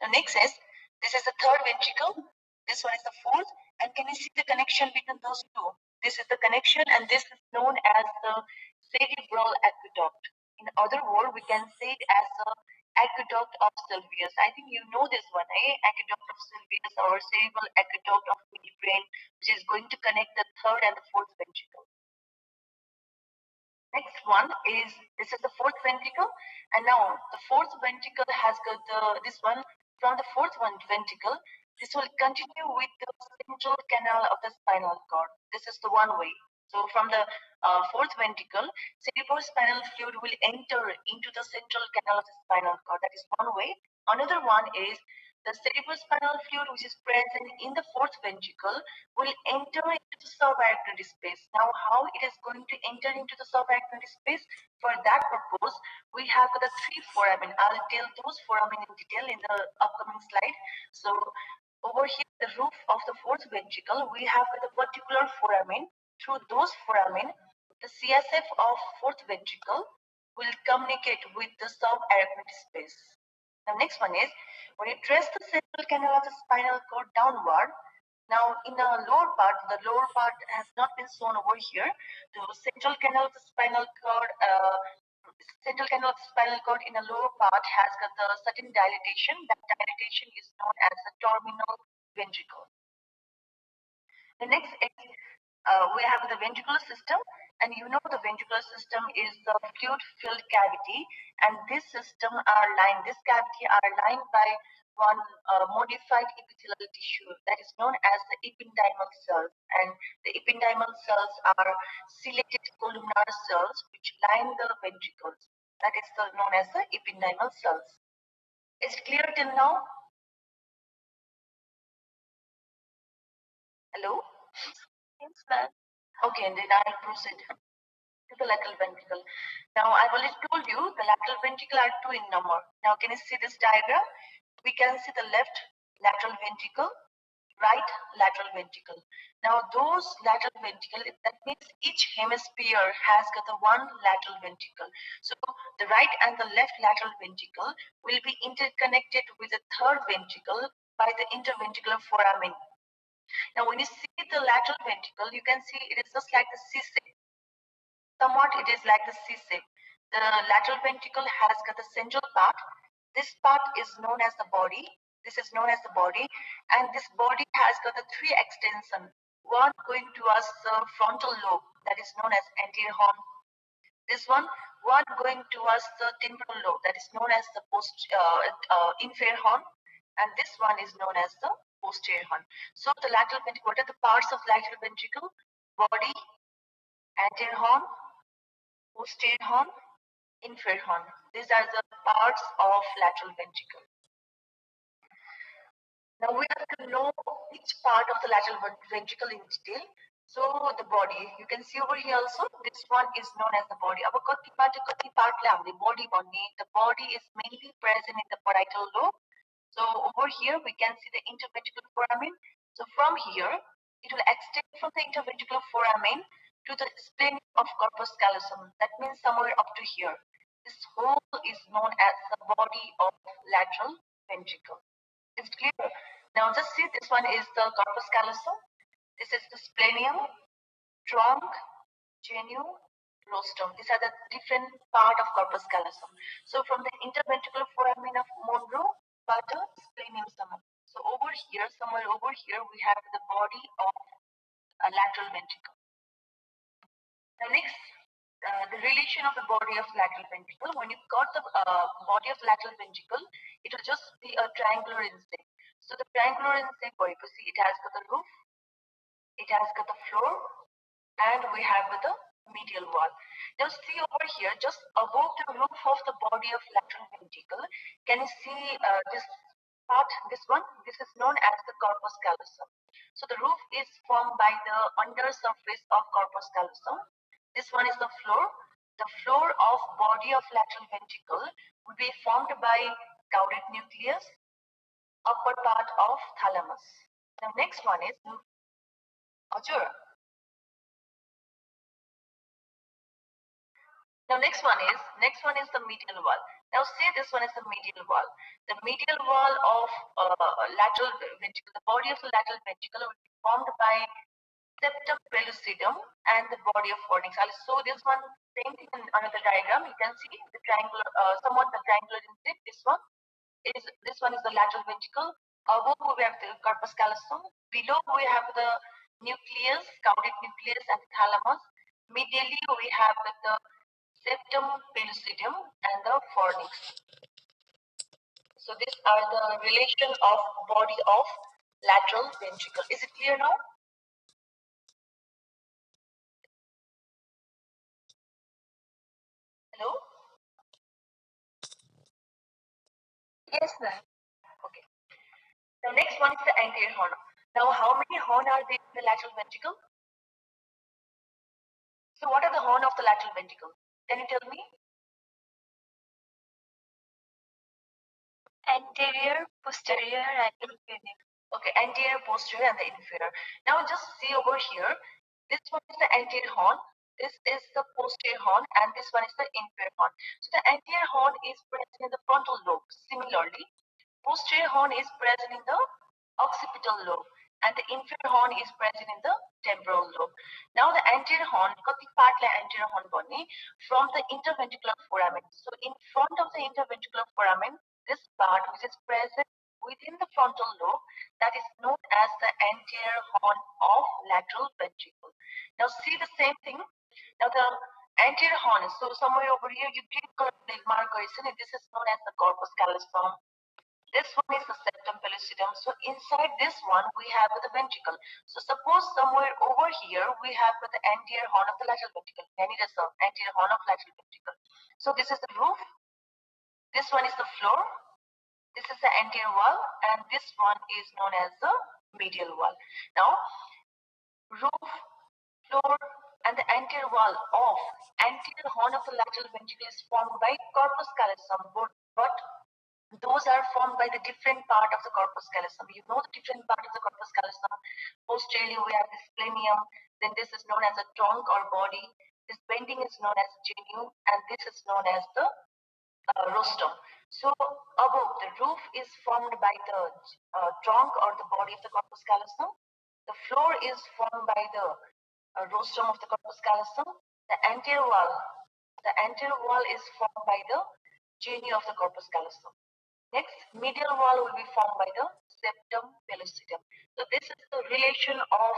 The next is, this is the third ventricle, this one is the fourth, and can you see the connection between those two? This is the connection, and this is known as the cerebral aqueduct. In other words, we can say it as the aqueduct of Sylvius. I think you know this one, eh? Aqueduct of Sylvius or cerebral aqueduct of midbrain, which is going to connect the third and the fourth ventricle. Next one is, this is the fourth ventricle, and now the fourth ventricle has got this one. From the fourth ventricle, this will continue with the central canal of the spinal cord. This is the one way. So from the fourth ventricle, cerebrospinal fluid will enter into the central canal of the spinal cord. That is one way. Another one is, the cerebrospinal fluid, which is present in the fourth ventricle, will enter into the subarachnoid space. Now, how it is going to enter into the subarachnoid space? For that purpose, we have the three foramen. I'll tell those foramen in detail in the upcoming slide. So, over here, the roof of the fourth ventricle, we have the particular foramen. Through those foramen, the CSF of fourth ventricle will communicate with the subarachnoid space. The next one is, when you trace the central canal of the spinal cord downward, now in the lower part has not been shown over here. The central canal of the spinal cord, in the lower part has got the certain dilatation. That dilatation is known as the terminal ventricle. The next is, we have the ventricular system, and you know the ventricular system is the fluid-filled cavity, and this cavity are lined by one modified epithelial tissue that is known as the ependymal cells, and the ependymal cells are ciliated columnar cells which line the ventricles. That is known as the ependymal cells. Is it clear till now? Hello? Yes, ma'am. Okay, and then I'll proceed to the lateral ventricle. Now, I've already told you the lateral ventricle are 2 in number. Now, can you see this diagram? We can see the left lateral ventricle, right lateral ventricle. Now, those lateral ventricle, that means each hemisphere has got the one lateral ventricle. So, the right and the left lateral ventricle will be interconnected with the third ventricle by the interventricular foramen. Now, when you see the lateral ventricle, you can see it is just like the C-shape. Somewhat it is like the C-shape. The lateral ventricle has got the central part. This part is known as the body. This is known as the body, and this body has got the three extensions. One going towards the frontal lobe, that is known as anterior horn. This one going towards the temporal lobe, that is known as the inferior horn, and this one is known as the posterior horn. So the lateral ventricle, what are the parts of lateral ventricle? Body, anterior horn, posterior horn, inferior horn. These are the parts of lateral ventricle. Now we have to know each part of the lateral ventricle in detail. So the body, you can see over here also, this one is known as the body. Our the body is mainly present in the parietal lobe. So over here we can see the interventricular foramen. So from here, it will extend from the interventricular foramen to the spleen of corpus callosum. That means somewhere up to here. This whole is known as the body of lateral ventricle. Is it clear? Now just see, this one is the corpus callosum. This is the splenium, trunk, genu, rostrum. These are the different part of corpus callosum. So from the interventricular foramen of Monro, Butter, splenium summum. So over here, somewhere over here, we have the body of a lateral ventricle. Now next, the relation of the body of lateral ventricle. When you got the body of lateral ventricle, it will just be a triangular in shape. So the triangular in shape, you see, it has got the roof, it has got the floor, and we have the medial wall. Now see over here, just above the roof of the body of lateral ventricle, can you see this part, this one? This is known as the corpus callosum. So the roof is formed by the under surface of corpus callosum. This one is the floor. The floor of body of lateral ventricle will be formed by caudate nucleus, upper part of thalamus. The next one is Now next one is the medial wall. Now see, this one is the medial wall. The medial wall of lateral ventricle, the body of the lateral ventricle will be formed by septum pellucidum and the body of fornix. I'll show this one same thing in another diagram. You can see the triangular, somewhat the triangular in shape. This one is the lateral ventricle. Above we have the corpus callosum. Below we have the nucleus, caudate nucleus, and the thalamus. Medially we have the septum pellucidum and the fornix. So these are the relation of body of lateral ventricle. Is it clear now? Hello? Yes, ma'am. Okay. The next one is the anterior horn. Now, how many horn are there in the lateral ventricle? So, what are the horn of the lateral ventricle? Can you tell me? Anterior, posterior, and inferior. Okay, anterior, posterior, and the inferior. Now, just see over here. This one is the anterior horn. This is the posterior horn, and this one is the inferior horn. So, the anterior horn is present in the frontal lobe. Similarly, posterior horn is present in the occipital lobe, and the inferior horn is present in the temporal lobe. Now the anterior horn, कति partले anterior horn भन्ने from the interventricular foramen. So in front of the interventricular foramen, this part which is present within the frontal lobe, that is known as the anterior horn of lateral ventricle. Now see the same thing. Now the anterior horn, so somewhere over here you green color marker is in it. This is known as the corpus callosum. This one is the septum pellucidum. So inside this one, we have the ventricle. So suppose somewhere over here, we have the anterior horn of the lateral ventricle. Anterior horn of lateral ventricle. So this is the roof. This one is the floor. This is the anterior wall. And this one is known as the medial wall. Now, roof, floor, and the anterior wall of anterior horn of the lateral ventricle is formed by corpus callosum, but those are formed by the different part of the corpus callosum. You know the different part of the corpus callosum. Posteriorly, we have the splenium. Then this is known as a trunk or body. This bending is known as genu, and this is known as the rostrum. So above, the roof is formed by the trunk or the body of the corpus callosum. The floor is formed by the rostrum of the corpus callosum. The anterior wall is formed by the genu of the corpus callosum. Next, medial wall will be formed by the septum pellucidum. So this is the relation of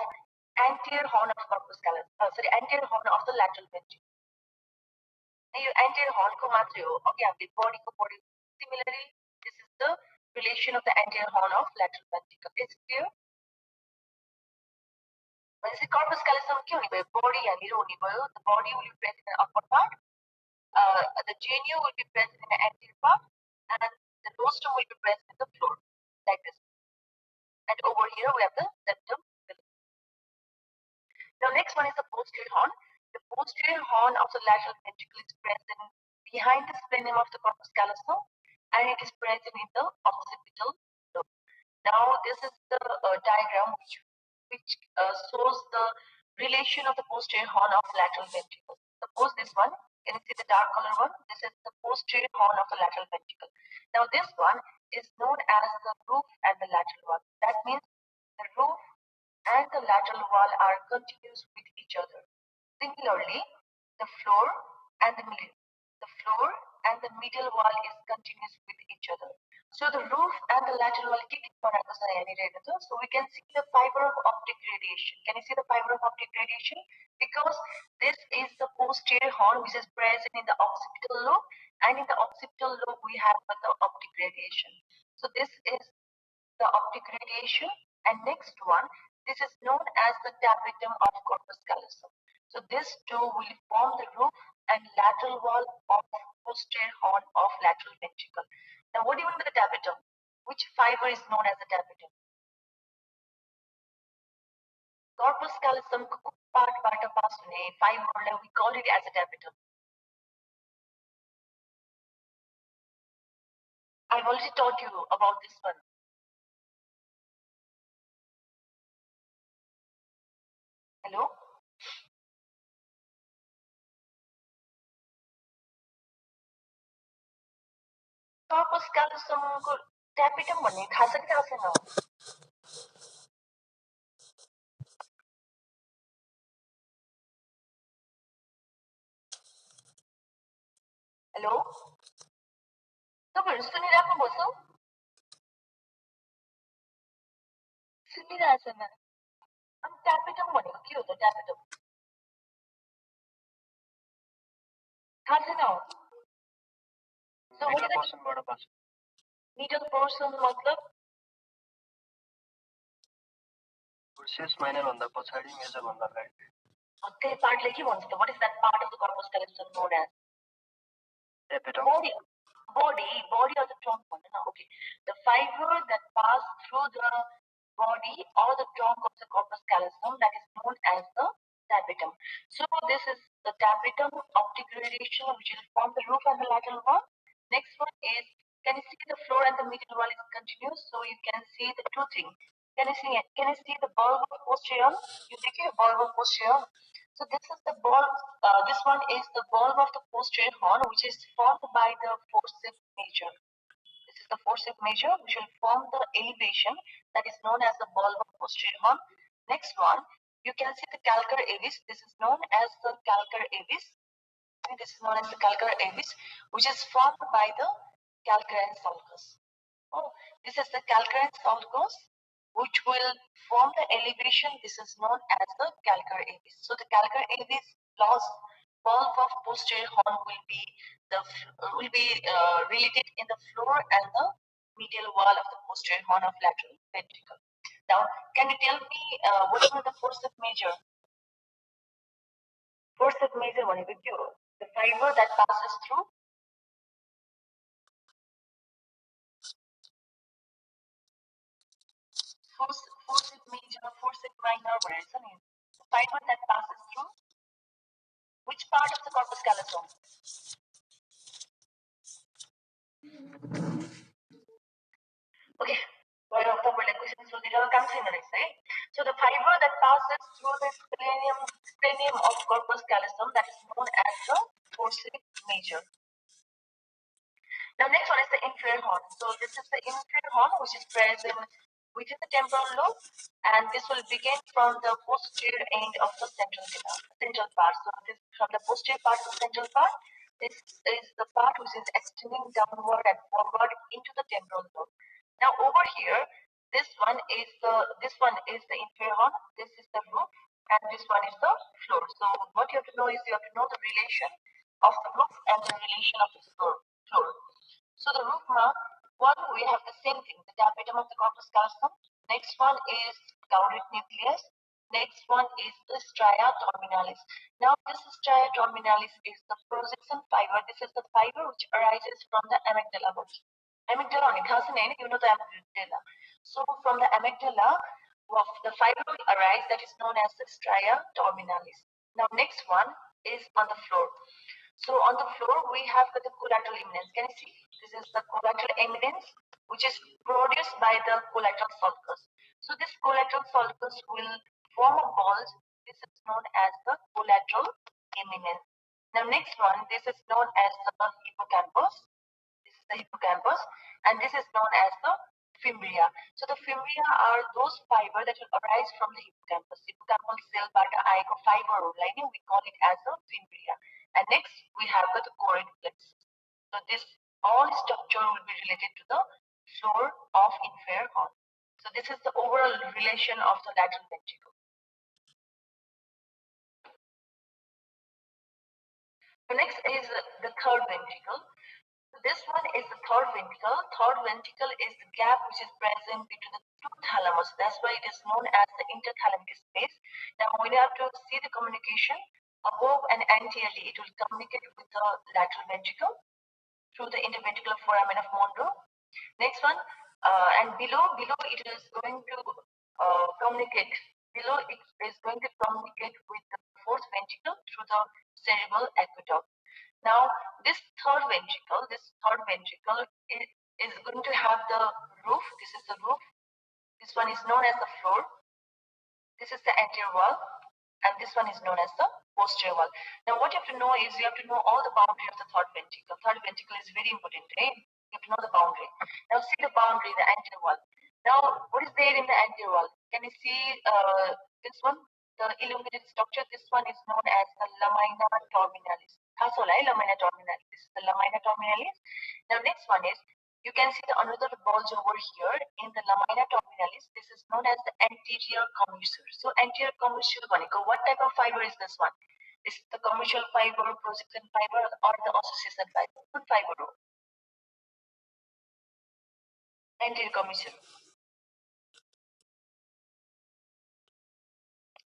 anterior horn of corpus callosum. Anterior horn of the lateral ventricle. Anterior horn ko matre ho. Okay, the body ko body. Similarly, this is the relation of the anterior horn of lateral ventricle. Is it clear? When the corpus callosum क्यों नहीं भयो? Body यहाँनिर हुने भयो. The body will be present in the upper part. The genu will be present in the anterior part, and the rostrum will be present in the floor, like this. And over here we have the septum. Now next one is the posterior horn. The posterior horn of the lateral ventricle is present behind the splenium of the corpus callosum, and it is present in the occipital lobe. Now this is the diagram which shows the relation of the posterior horn of lateral ventricle. Suppose this one, can you see the dark color one? This is the posterior horn of the lateral ventricle. Now this one is known as the roof and the lateral wall. That means the roof and the lateral wall are continuous with each other. Similarly, the floor and the medial wall is continuous with each other. So the roof and the lateral wall so we can see the fiber of optic radiation. Can you see the fiber of optic radiation? Because this is the posterior horn which is present in the occipital lobe, and in the occipital lobe we have the optic radiation. So this is the optic radiation, and next one, this is known as the tapetum of corpus callosum. So this two will form the roof and lateral wall of posterior horn of lateral ventricle. Now what do you mean by the tapetum? Which fiber is known as the tapetum? Corpus callosum part pass fiber, we call it as a tapetum. I've already taught you about this one. Hello? corpus callosum को tapetum भन्ने थाहा छ कि थाहा छैन? Hello तपाईहरु सुनिराख्नु भएको छ? सुनिरहेछ न? अनि tapetum भनेको के हो त tapetum? थाहा छैन? मिडल पोर्सनबाट पास मिडल पोर्सन मतलब प्रोसेस माइनर भन्दा पछाडी मेजर भन्दा अगाडि त्यही पार्टले के भन्छ त? What is that part of the corpus callosum known as? tapetum Body of the trunk भन्नु न. Okay, the fiber that pass through the body or the trunk of the corpus callosum that is known as the tapetum. So this is the tapetum of degradation which will form the roof and the lateral wall. Next one is, can you see the floor and the medial wall is continuous? So you can see the two things. Can you see the bulb of posterior? You take a bulb of posterior. So this is the bulb. This one is the bulb of the posterior horn, which is formed by the forceps major. This is the forceps major, which will form the elevation that is known as the bulb of posterior horn. Next one, you can see the calcar avis. This is known as the calcar avis. This is known as the calcar avis, which is formed by the calcareous sulcus. Oh, this is the calcareous sulcus, which will form the elevation. This is known as the calcar avis. So the calcar avis plus bulb of posterior horn will be related in the floor and the medial wall of the posterior horn of lateral ventricle. Now, can you tell me what are the forceps major? Forceps major one with you. The fiber that passes through forceps major, forceps minor, the fiber that passes through which part of the corpus callosum? Okay, so the fiber that passes through the cranium of corpus callosum that is known as the forceps major. Now next one is the inferior horn. So this is the inferior horn which is present within the temporal lobe, and this will begin from the posterior end of the central part. So this from the posterior part of the central part. This is the part which is extending downward and forward into the temporal lobe. Now over here, this one is the inferior horn. This is the roof, and this one is the floor. So what you have to know is you have to know the relation of the roof and the relation of the floor. So the roof mark, one we have the same thing, the tapetum of the corpus callosum. Next one is cauda nucleus. Next one is the stria terminalis. Now this stria terminalis is the projection fiber. This is the fiber which arises from the amygdala body. Amygdala on it, you know the amygdala. So from the amygdala, the fiber will arise that is known as the stria terminalis. Now next one is on the floor. So on the floor we have the collateral eminence. Can you see? This is the collateral eminence which is produced by the collateral sulcus. So this collateral sulcus will form a bulge. This is known as the collateral eminence. Now next one, this is known as the hippocampus. This is the hippocampus, and this is known as the fimbria. So the fimbria are those fiber that will arise from the hippocampus. Hippocampal cell bata aeko fiber lining, we call it as the fimbria. And next we have the choroid plexus. So this all structure will be related to the floor of inferior horn. So this is the overall relation of the lateral ventricle. The next is the third ventricle. This one is the third ventricle. Third ventricle is the gap which is present between the two thalamus. That's why it is known as the interthalamic space. Now we have to see the communication above and anteriorly. It will communicate with the lateral ventricle through the interventricular foramen of Monro. Next one, and below it is going to communicate. Below it is going to communicate with the fourth ventricle through the cerebral aqueduct. Now, this third ventricle is going to have the roof. This is the roof. This one is known as the floor. This is the anterior wall, and this one is known as the posterior wall. Now, what you have to know is you have to know all the boundary of the third ventricle. Third ventricle is very important. You have to know the boundary. Now see the boundary, the anterior wall. Now what is there in the anterior wall? Can you see this one? The illuminated structure. This one is known as the lamina terminalis. Lamina terminalis. This is the lamina terminalis. Now next one is, you can see the another bulge over here in the lamina terminalis. This is known as the anterior commissure. So anterior commissure what type of fiber is this one? Is the commercial fiber, projection fiber, or the association fiber? Good fiber. Anterior commissure.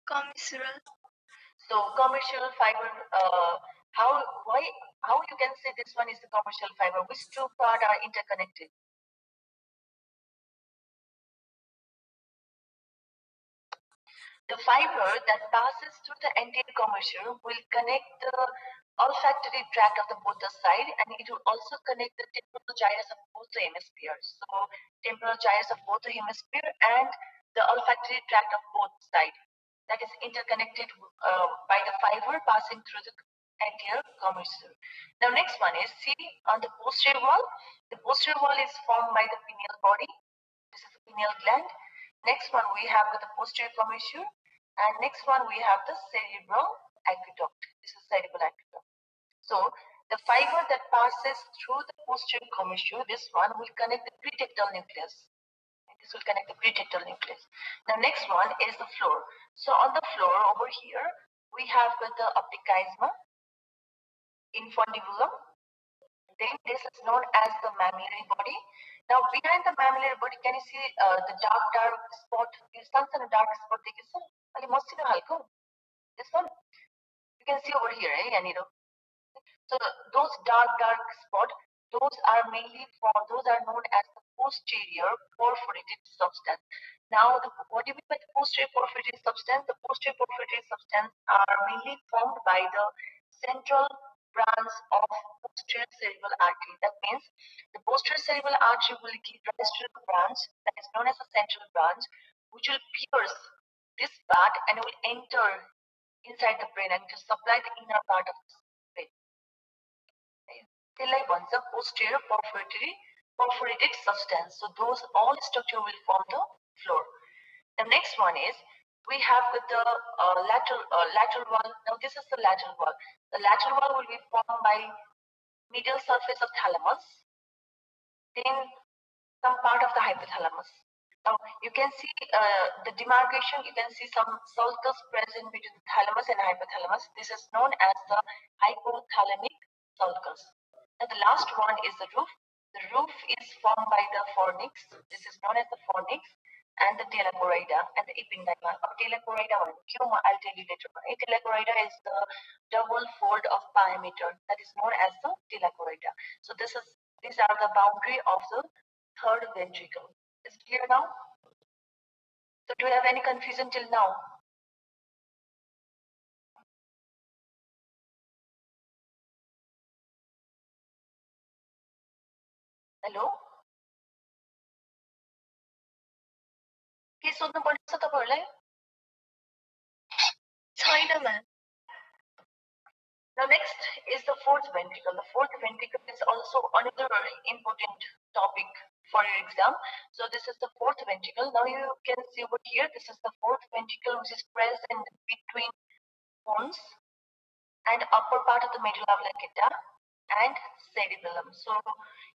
Commissural. So commercial fiber, how you can say this one is the commercial fiber? Which two parts are interconnected? The fiber that passes through the anterior commissure will connect the olfactory tract of the both the side, and it will also connect the temporal gyrus of both the hemispheres. So temporal gyrus of both the hemisphere and the olfactory tract of both sides, that is interconnected by the fiber passing through the anterior commissure. Now next one is, see on the posterior wall. The posterior wall is formed by the pineal body. This is the pineal gland. Next one we have the posterior commissure, and next one we have the cerebral aqueduct. This is cerebral aqueduct. So the fiber that passes through the posterior commissure, this one will connect the pretectal nucleus. This will connect the pretectal nucleus. The next one is the floor. So on the floor over here, we have the optic chiasma, infundibulum. Then this is known as the mammillary body. Now behind the mammillary body, can you see the dark spot? You see the dark spot. This one you can see over here, Yaniro. So those dark spots, those are known as the posterior perforated substance. Now, what do you mean by the posterior perforated substance? The posterior perforated substance are mainly formed by the central branch of posterior cerebral artery. That means the posterior cerebral artery will give rise to the branch that is known as a central branch, which will pierce this part and will enter inside the brain and to supply the inner part of the brain. Till I once a posterior perforated substance. So those all structure will form the floor. The next one is, we have with the lateral wall. Now this is the lateral wall. The lateral wall will be formed by medial surface of thalamus, then some part of the hypothalamus. Now you can see the demarcation. You can see some sulcus present between the thalamus and hypothalamus. This is known as the hypothalamic sulcus. Now the last one is the roof. The roof is formed by the fornix. This is known as the fornix, and the tela choroida and the ependyma. Tela choroida I'll tell you later. Tela choroida is the double fold of diameter that is known as the tela choroida. So these are the boundary of the third ventricle. Is it clear now? So do you have any confusion till now? Hello? के सोध्नु पर्छ तपाईहरुलाई? छैन ma'am. Now next is the fourth ventricle. The fourth ventricle is also another important topic for your exam. So this is the fourth ventricle. Now you can see over here, this is the fourth ventricle which is present between pons and upper part of the medulla oblongata and cerebellum. So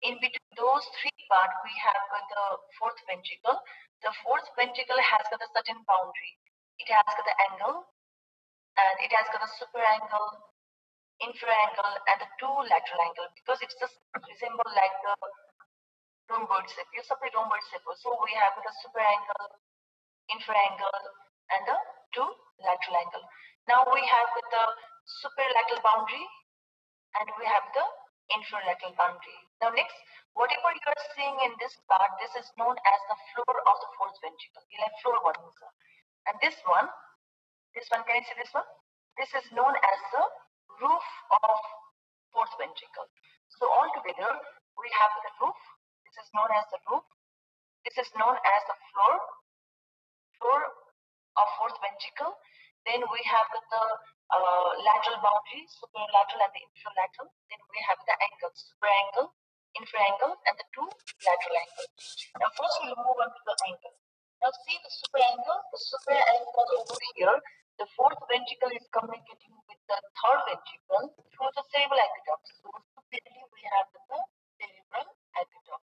in between those three parts, we have got the fourth ventricle. The fourth ventricle has got a certain boundary. It has got the angle, and it has got a superangle, infraangle, and the two lateral angle, because it's just resemble like the rhomboid shape. You supply rhomboid shape. So we have the superangle, infraangle, and the two lateral angle. Now we have the superlateral boundary, and we have the infralateral boundary. Now next, whatever you are seeing in this part, this is known as the floor of the fourth ventricle. You like floor one, and this one, can you see this one? This is known as the roof of fourth ventricle. So altogether, we have the roof. This is known as the roof. This is known as the floor of fourth ventricle. Then we have the lateral boundary, superlateral and the infralateral. Then we have the angle, superangle, inferior angle and the two lateral angles. Now first we'll move on to the angle. Now see the superior angle. The superior angle over here, the fourth ventricle is communicating with the third ventricle through the cerebral aqueduct. So superiorly we have the cerebral aqueduct.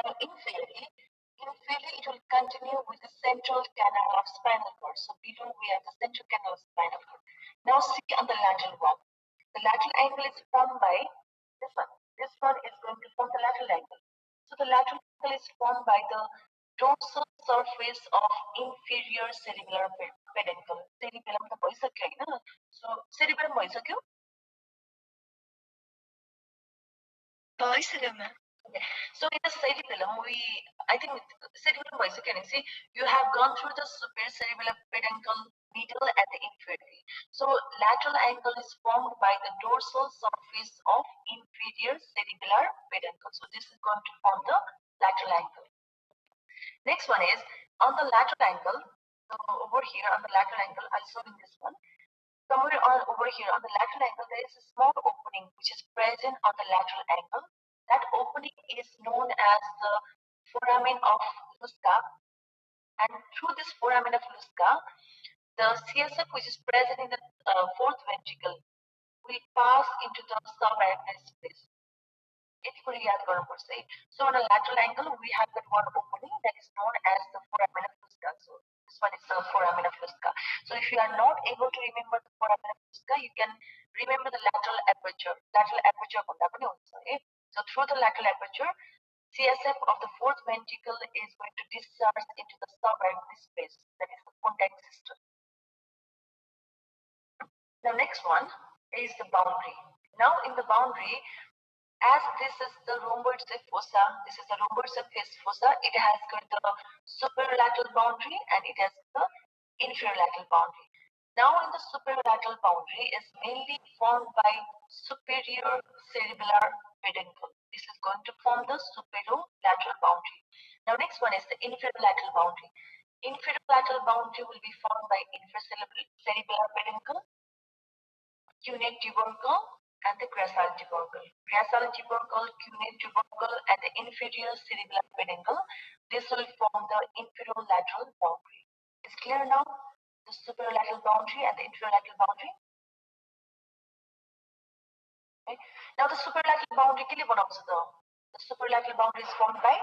Now inferiorly it will continue with the central canal of spinal cord. So below we have the central canal of spinal cord. Now see on the lateral wall. The lateral angle is formed by this one. This one is going to form the lateral angle. So the lateral angle is formed by the dorsal surface of inferior cerebellar peduncle. Cerebellum त भइसक्यो हैन. So cerebellum भइसक्यो. भइसक्यो ma'am. Okay. So in the cerebellum, I think cerebellum भइसक्यो नि. See, you have gone through the superior cerebellar peduncle, middle and the inferior. So lateral angle is formed by the dorsal surface of inferior cerebellar peduncle. So this is going to form the lateral angle. Next one is on the lateral angle. So over here on the lateral angle, I'll show you this one. Somewhere over here on the lateral angle, there is a small opening which is present on the lateral angle. That opening is known as the foramen of Lusca. And through this foramen of Lusca, the CSF which is present in the fourth ventricle will pass into the subarachnoid space. So on a lateral angle, we have that one opening that is known as the foramen of Lusca. So this one is the foramen of Lusca. So if you are not able to remember the foramen of Lusca, you can remember the lateral aperture. Lateral aperture So through the lateral aperture, CSF of the fourth ventricle is going to discharge into the subarachnoid space. That is the Pontine system. The next one is the boundary. Now in the boundary, as this is the rhomboidal fossa, this is the rhomboidal fossa, it has got the superolateral boundary and it has the inferior-lateral boundary. Now in the superolateral boundary is mainly formed by superior cerebellar peduncle. This is going to form the superolateral boundary. Now next one is the inferior-lateral boundary. Inferior-lateral boundary will be formed by infracerebellar peduncle, cunate tubercle, and the gracile tubercle. Gracile tubercle, cunate tubercle, and the inferior cerebellar peduncle. This will form the inferior-lateral boundary. Is clear now? The superolateral boundary and the inferior-lateral boundary. Okay. Now the superolateral boundary के लिए बनाउँछ त? The superolateral boundary is formed by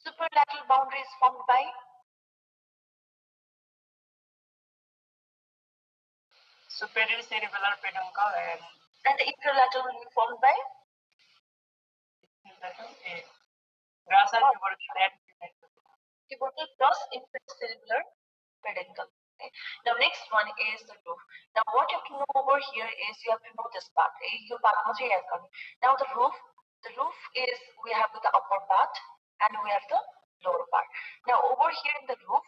superolateral boundary is formed by superior cerebellar peduncle and the inferior-lateral will be formed by gracile tubercle plus inferior-cerebellar peduncle. Okay. Now next one is the roof. Now what you have to know over here is you have to know this part. Now the roof is we have the upper part and we have the lower part. Now over here in the roof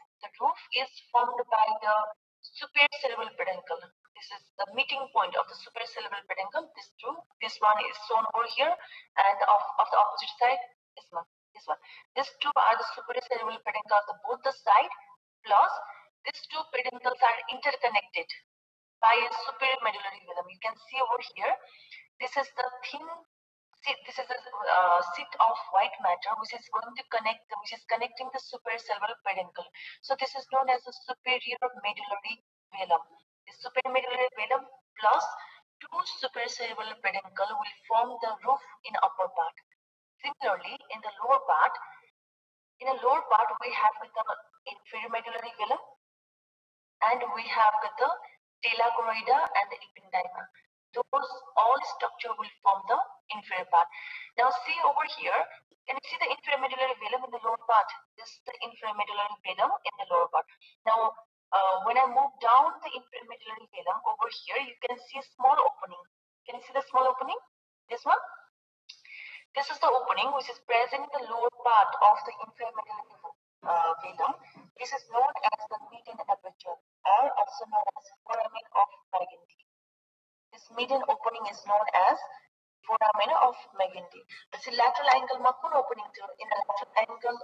is formed by the superior cerebral peduncle. This is the meeting point of the superior cerebral peduncle. This one is shown over here, and of the opposite side, this one. These two are the superior cerebral peduncle of both the side, plus these two peduncles are interconnected by a superior medullary rhythm. You can see over here, this is the thin. This is a sheet of white matter which is connecting the superior cerebral peduncle. So this is known as the superior medullary velum. The superior medullary velum plus two superior cerebral peduncle will form the roof in upper part. Similarly, in the lower part, we have the inferior medullary velum and we have the tela choroidea and the ependyma. Those all structure will form the inferior part. Now see over here, can you see the inferior medullary velum in the lower part? This is the inferior medullary velum in the lower part. Now when I move down the inferior medullary velum over here, you can see a small opening. Can you see the small opening? This one? This is the opening which is present in the lower part of the inferior medullary velum. This is known as the median aperture, or also known as foramen of Pagani. This median opening is known as foramen of Magendie. The lateral angle makun opening to in the lateral angle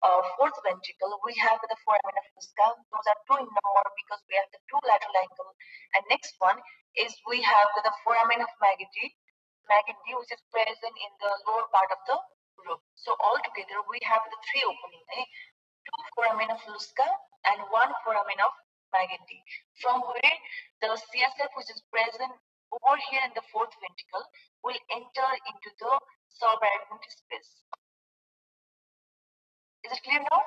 of fourth ventricle, we have the foramen of Lusca. Those are two in number because we have the two lateral angle. And next one is we have the foramen of Magendie, which is present in the lower part of the roof. So altogether we have the three opening, two foramen of Lusca and one foramen of Magendie. From where the CSF, which is present over here in the fourth ventricle, will enter into the subarachnoid space. Is it clear now?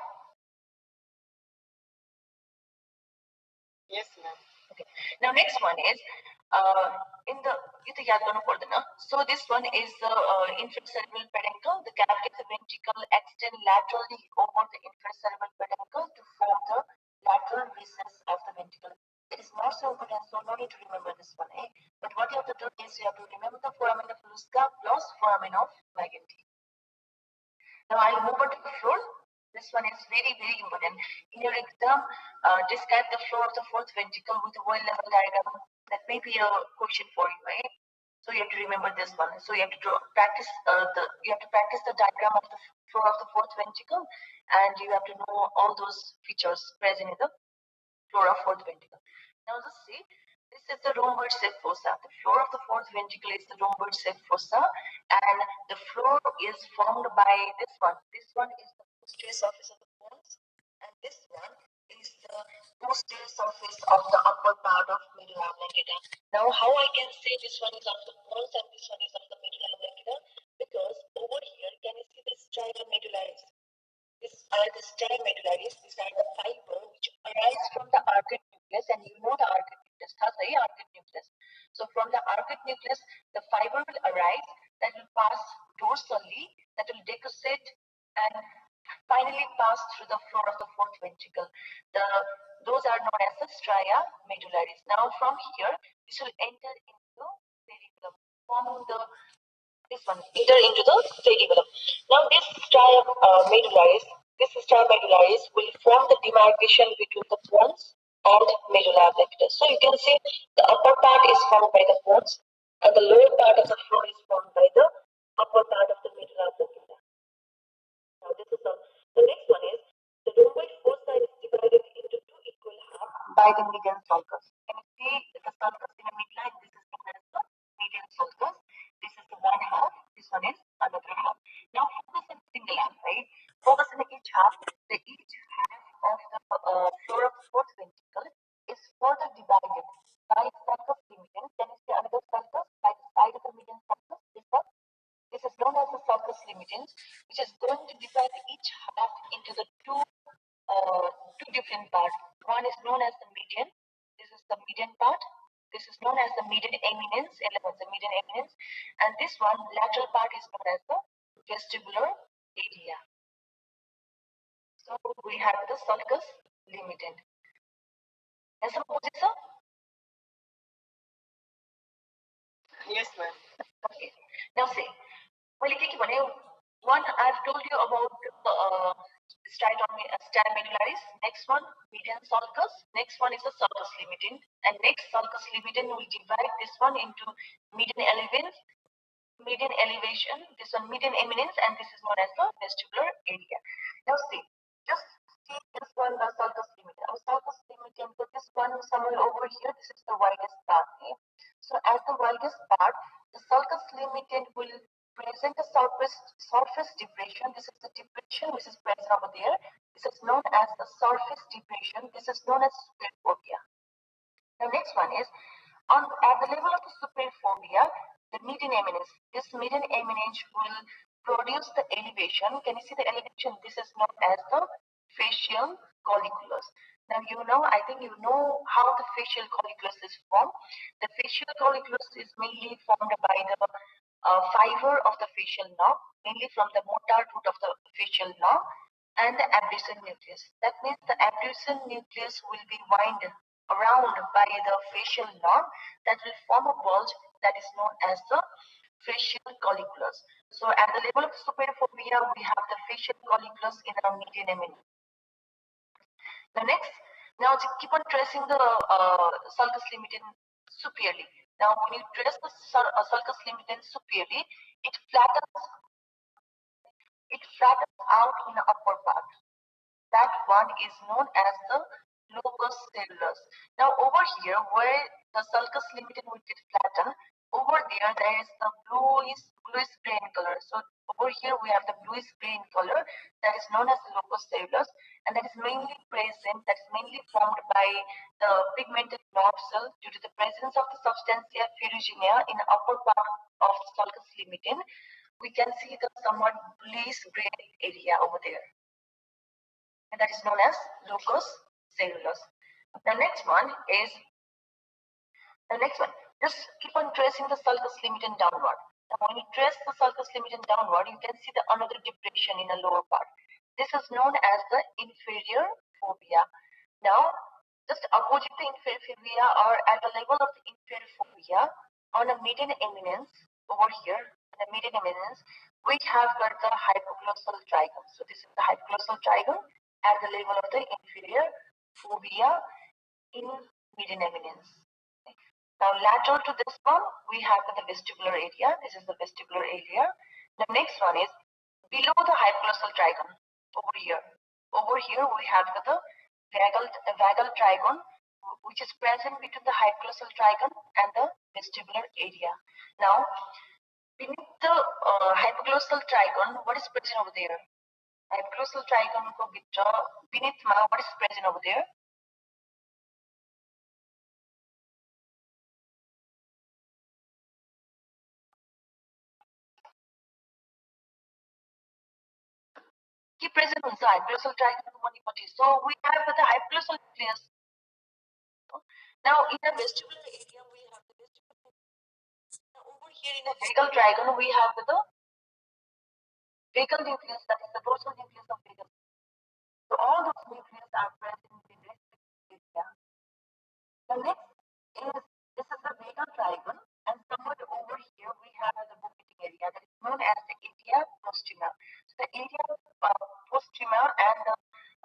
Yes, ma'am. Okay. Now next one is in the so this one is the infracerebral peduncle. The cavity of the ventricle extend laterally over the infracerebral peduncle to form the lateral recess of the ventricle. It is not so important, so no need to remember this one. But what you have to do is you have to remember the foramen of Lusca plus foramen of Magendie. Now I'll move on to the floor. This one is very, very important. In your exam, describe the floor of the fourth ventricle with a well-level diagram. That may be a question for you, right? So you have to remember this one. So you have to practice the diagram of the floor of the fourth ventricle, and you have to know all those features present in the floor of fourth ventricle. Now just see. This is the rhomboid sac fossa. The floor of the fourth ventricle is the rhomboid sac fossa, and the floor is formed by this one. This one is the posterior surface of the bones, and this one is the posterior surface of the upper part of medulla oblongata. Now, how I can say this one is of the bones and this one is of the medulla oblongata? Because over here, can you see the stria medullaris? These are the stria medullaris. These are the fiber which arise from the arcuate nucleus, and you know the arcuate nucleus. Arcuate nucleus. So from the arcuate nucleus, the fiber will arise that will pass dorsally, that will decussate and finally pass through the floor of the fourth ventricle. Those are known as the stria medullaris. Now from here, this will enter into the cerebellum, forming the enter into the cerebellum. Now this stria medullaris will form the demarcation between the bones and medulla oblongata. So you can see the upper part is formed by the bones and the lower part of the floor is formed by the upper part of the medulla oblongata. Now this is the next one is the rhomboid fossa is divided into two equal halves by the median sulcus. Can you see the sulcus in a midline? This is known as the median sulcus. This is the one half. This one is another half. Now focus on single half, right? Focus on each half. Each half of the floor of the fourth ventricle is further divided by sulcus limiting. Can you see another sulcus by the side of the median sulcus? This is known as the sulcus limitans, which is going to divide each half into the two different parts. One is known as the median. This is the median part. This is known as the median eminence, and this one lateral part is known as the vestibular area. So we have the sulcus limitant. Yes, sir? Yes, ma'am. Okay. Now see, one I've told you about stria medullaris. Next one, median sulcus. Next one is the sulcus limitant, and next sulcus limitant will divide this one into median elevation, this one median eminence, and this is known as the vestibular area. Now see, just see this one, the sulcus limitant. Our sulcus limitant, so this one somewhere over here, this is the widest part. So as the widest part, the sulcus limitant will present a surface depression. This is the depression which is present over there. This is known as the surface depression. This is known as superphobia. The next one is at the level of the superphobia, the median eminence. This median eminence will produce the elevation. Can you see the elevation? This is known as the facial colliculus. Now I think you know how the facial colliculus is formed. The facial colliculus is mainly formed by the fiber of the facial nerve, mainly from the motor root of the facial nerve and the abducens nucleus. That means the abducens nucleus will be wound around by the facial nerve that will form a bulge that is known as the facial colliculus. So at the level of superphobia, we have the facial colliculus in our median eminence. The next, now to keep on tracing the sulcus limitant superiorly. Now, when you trace the sulcus limiting superiorly, it flattens out in the upper part. That one is known as the locus coeruleus. Now, over here, where the sulcus limiting will get flattened, over there is the bluish grey in color. So over here we have the bluish grey in color that is known as the locus coeruleus, and that is mainly formed by the pigmented blob cell due to the presence of the substantia ferruginea in the upper part of the sulcus limiting. We can see the somewhat bluish grey area over there, and that is known as locus coeruleus. The next one, just keep on tracing the sulcus limiting downward. Now, when you trace the sulcus limiting downward, you can see the another depression in the lower part. This is known as the inferior fovea. Now, just opposite the inferior fovea, or at the level of the inferior fovea, on a median eminence over here, the median eminence, we have got the hypoglossal trigone. So this is the hypoglossal trigone at the level of the inferior fovea in median eminence. Now, lateral to this one, we have the vestibular area. This is the vestibular area. The next one is below the hypoglossal trigone over here. Over here, we have the vagal trigone, which is present between the hypoglossal trigone and the vestibular area. Now, beneath the hypoglossal trigone, what is present over there? Hypoglossal trigone ko beneath what is present over there? Present on the hypoglossal trigone. So we have the hypoglossal nucleus. Now in the vestibular area we have the vestibular. Now over here in the vagal trigone we have the vagal nucleus, that is the dorsal nucleus of vagal. So all those nucleus are present in this area. The next is this is the vagal trigone, and somewhere over here we have the vomiting area that is known as the area posterior. So the area posterior and the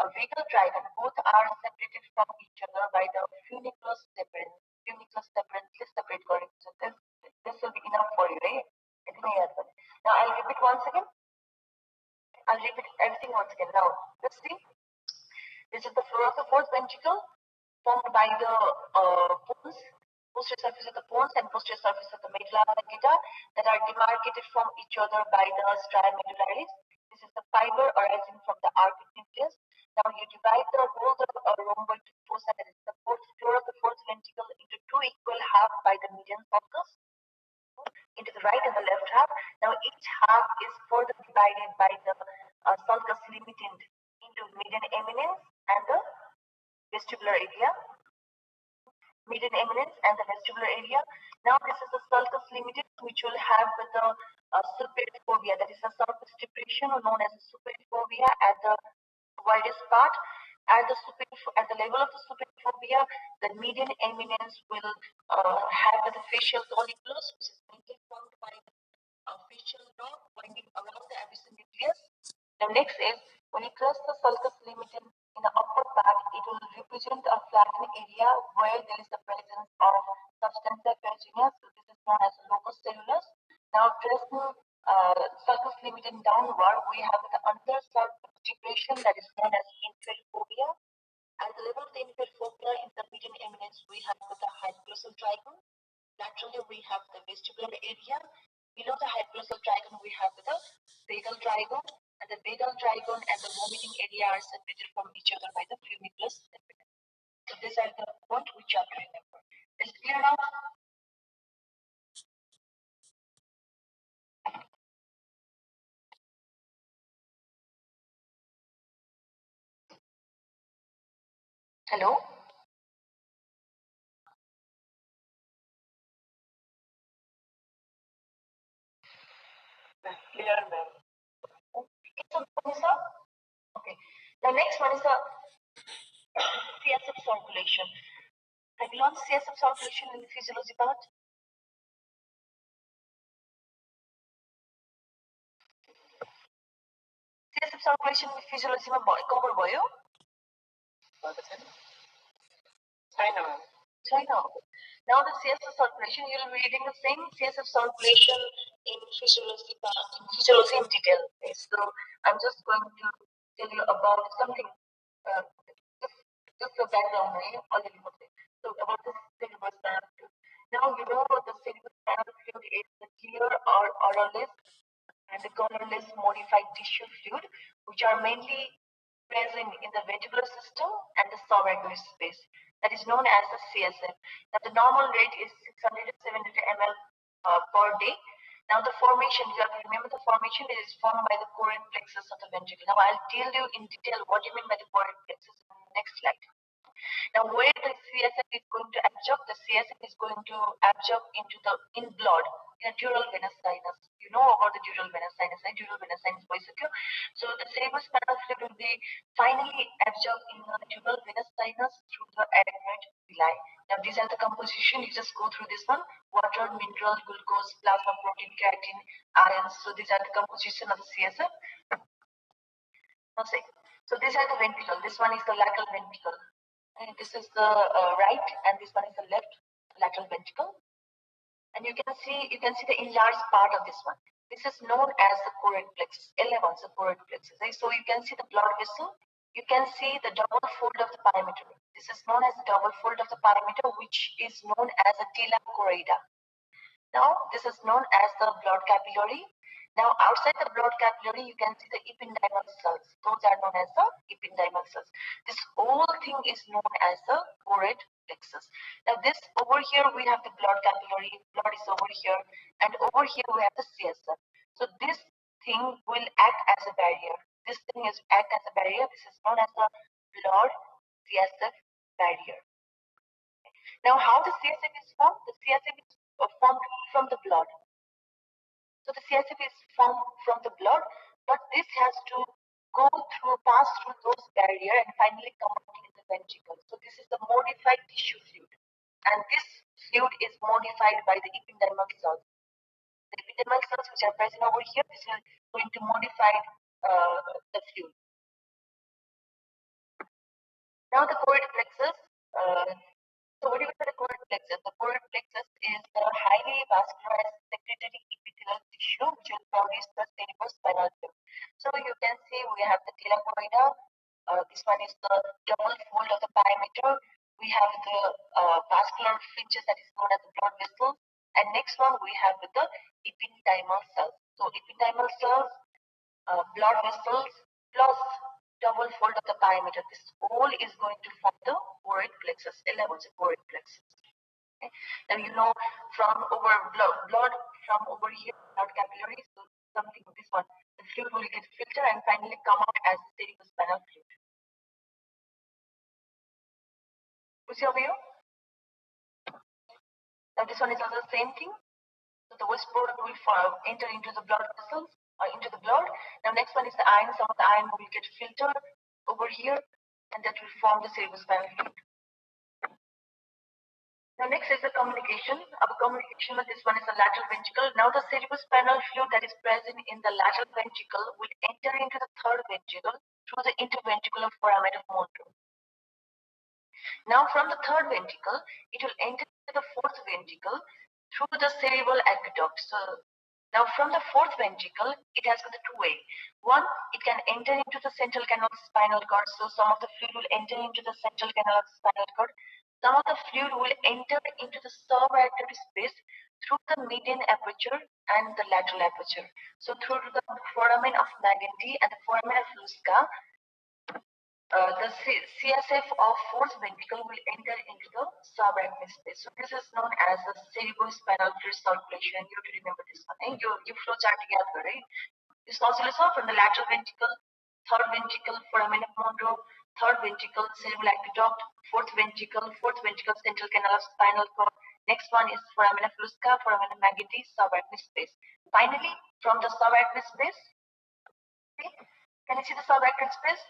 vagal trigone both are separated from each other by the funiculus deferens. Please separate going. So this will be enough for you, right? Now I'll repeat once again. I'll repeat everything once again. Now let's see. This is the floor of the fourth ventricle formed by the bones, posterior surface of the bones and posterior surface of the medulla oblongata that are demarcated from each other by the stria medullaris. This is the fiber arising from the arcuate nucleus. Now you divide the whole rhomboid fossa, that is the floor of the fourth ventricle, into two equal halves by the median sulcus, into the right and the left half. Now each half is further divided by the sulcus limiting into median eminence and the vestibular area. Median eminence and the vestibular area. Now this is the sulcus limiting, which will have the superior fovea, that is the surface depression known as the superior fovea at the widest part. At the level of the superior fovea, the median eminence will have the facial colliculus, which is mainly formed by the facial nerve winding around the abyssal nucleus. The next is when you cross the sulcus limiting in the upper part, it will represent a flattening area where there is the presence of substantia ferruginea. So this is known as locus coeruleus. Now, tracing sulcus limiting downward, we have the under surface depression that is known as inferior fovea. At the level of the inferior fovea, in the median eminence, we have the hypoglossal trigone. Laterally, we have the vestibular area. Below the hypoglossal trigone, we have the vagal trigone, and the vagal trigone and the vomiting area are separated from each other by the funiculus deferens. So these are the points which you have to remember. Is it clear now? Hello? Clear, ma'am. Okay. The next one is the CSF circulation. Have you learned CSF circulation in the physiology part? CSF circulation in physiology में cover भयो? छैन, ma'am. China. Now the CSF circulation, you'll be reading the same CSF circulation in physiology in detail. Okay, so I'm just going to tell you about something, just a background, right? Already. So about the cerebral spinal fluid. Now you know the cerebral spinal fluid is the clear or odorless and the colorless modified tissue fluid, which are mainly present in the ventricular system and the subarachnoid space. That is known as the CSF. Now, the normal rate is 600 to 700 ml per day. Now, the formation, you have to remember the formation is formed by the choroid plexus of the ventricle. Now, I'll tell you in detail what you mean by the choroid plexus in the next slide. Now, where the CSF is going to absorb, the CSF is going to absorb in blood in a dural venous sinus. You know about the dural venous sinus, right? Dural venous sinus bicycle. So the cerebrospinal fluid will be finally absorbed in the dural venous sinus through the arachnoid villi. Now, these are the composition. You just go through this one: water, mineral, glucose, plasma, protein, keratin, iron. So these are the composition of the CSF. Now, say, so these are the ventricle. This one is the lateral ventricle. And this is the right, and this one is the left lateral ventricle. And you can see the enlarged part of this one. This is known as the choroid plexus. L11 is the choroid plexus. Right? So you can see the blood vessel. You can see the double fold of the pyometer. This is known as the double fold of the pyometer, which is known as a tela choroida. Now this is known as the blood capillary. Now, outside the blood capillary, you can see the ependymal cells. Those are known as the ependymal cells. This whole thing is known as the choroid plexus. Now, this over here, we have the blood capillary. Blood is over here. And over here, we have the CSF. So, this thing will act as a barrier. This thing is act as a barrier. This is known as the blood CSF barrier. Now, how the CSF is formed? The CSF is formed from the blood. So the CSF is formed from the blood, but this has to pass through those barriers and finally come out in the ventricle. So this is the modified tissue fluid, and this fluid is modified by the ependymal cells. The ependymal cells which are present over here, this is going to modify the fluid. Now the choroid plexus. So what do you mean by the choroid plexus? The choroid plexus is the highly vascularized secretory epithelial tissue which will produce the cerebrospinal fluid. So you can see we have the tela choroida. This one is the double fold of the pyometer. We have the vascular fringes that is known as the blood vessels. And next one we have the ependymal cells. So ependymal cells, blood vessels plus double fold of the pyometer. This all is going to form the choroid plexus. L11 is a choroid plexus. Okay. Now you know from over blood from over here, blood capillaries, so something this one, the fluid will get filtered and finally come out as the cerebrospinal fluid. Who's your view? Now this one is also the same thing. So the waste product will enter into the blood vessels or into the blood. Now next one is the iron. Some of the iron will get filtered over here, and that will form the cerebrospinal fluid. Now next is the communication. Our communication with this one is the lateral ventricle. Now the cerebrospinal fluid that is present in the lateral ventricle will enter into the third ventricle through the interventricular foramen of Monro. Now from the third ventricle, it will enter into the fourth ventricle through the cerebral aqueduct. So now from the fourth ventricle, it has got the two way. One, it can enter into the central canal of the spinal cord. So some of the fluid will enter into the central canal of the spinal cord. Some of the fluid will enter into the subarachnoid space through the median aperture and the lateral aperture. So through the foramen of Magendie and the foramen of Lusca, the CSF of fourth ventricle will enter into the subarachnoid space. So this is known as the cerebrospinal fluid circulation. You have to remember this one. And you flow chart together, right? This nozzle is from the lateral ventricle, third ventricle, foramen of Monro, third ventricle, cerebral aqueduct, fourth ventricle, central canal of spinal cord. Next one is foramen of Lusca, foramen of Magendie, subarachnoid space. Finally, from the subarachnoid space, see, can you see the subarachnoid space?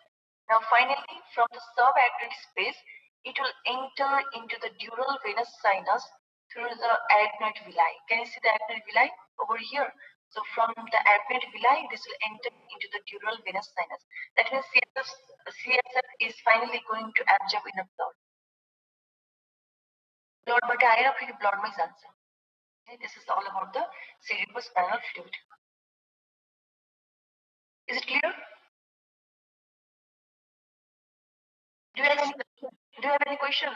Now finally, from the subarachnoid space, it will enter into the dural venous sinus through the arachnoid villi. Can you see the arachnoid villi over here? So from the arachnoid villi, this will enter into the dural venous sinus. That means CSF is finally going to absorb in the blood. ब्लडबाट आएर फेरि ब्लडमै जान्छ. This is all about the cerebrospinal fluid. Is it clear? Do you have any question?